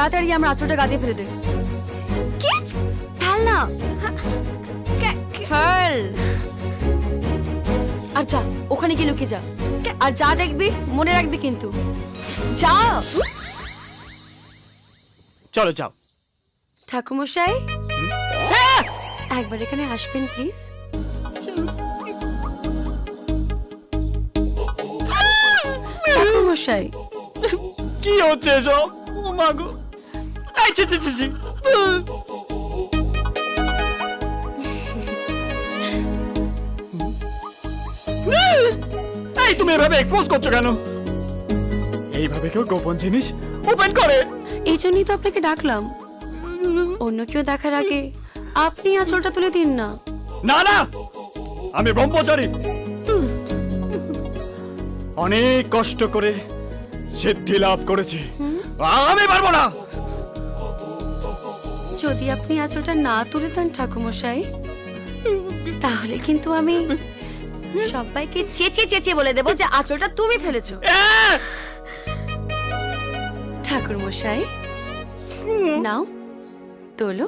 তাড়াতাড়ি আমার আঁচলটা গা দিয়ে ফেলে দে। কি? ফেল না, ফেল। আর যা, ওখানে গিয়ে লুকিয়ে যা। আর যা দেখবি মনে রাখবি কিন্তু। যা। চলো যাও। ঠাকুরমশাই, একবার এখানে আসবেন প্লিজ। ঠাকুরমশাই, কি হচ্ছে এসব? ও মা গো, এই ছি ছি ছি ছি। এই তুমি এভাবে এক্সপোজ করছো কেন? এইভাবে কেউ গোপন জিনিস ওপেন করে? এই জন্যই তো আপনাকে ডাকলাম। অন্য কেউ দেখার আগে আপনি আঁচলটা তুলে দিন না। না না, আমি ব্রহ্মচারী, অনেক কষ্ট করে সিদ্ধি লাভ করেছি, আমি পারবো না। যদি আপনি আঁচলটা না তুলে দেন ঠাকুরমশাই, তাহলে কিন্তু আমি সবাইকে চেঁচিয়ে চেঁচিয়ে বলে দেবো যে আঁচলটা তুমি ফেলেছো। ঠাকুরমশাই, নাও তোলো।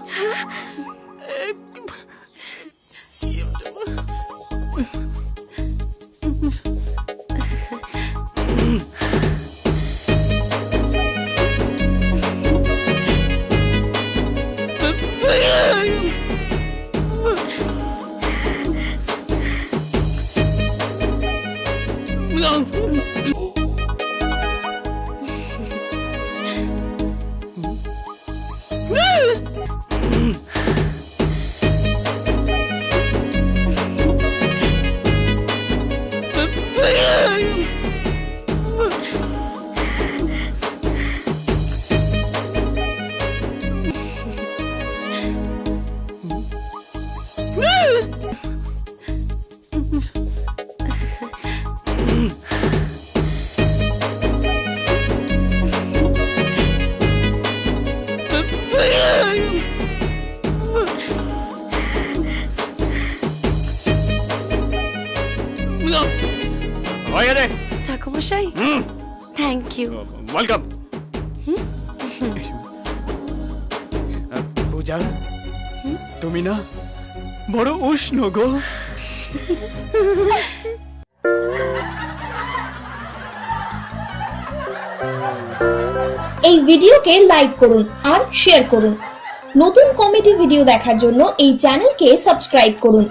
ঠাকুরমশাই, থ্যাংক ইউ। ওয়েলকাম। পূজা, তুমি না বড় উষ্ণ গো। এই ভিডিওকে লাইক করুন আর শেয়ার করুন। নতুন কমেডি ভিডিও দেখার জন্য এই চ্যানেলকে সাবস্ক্রাইব করুন।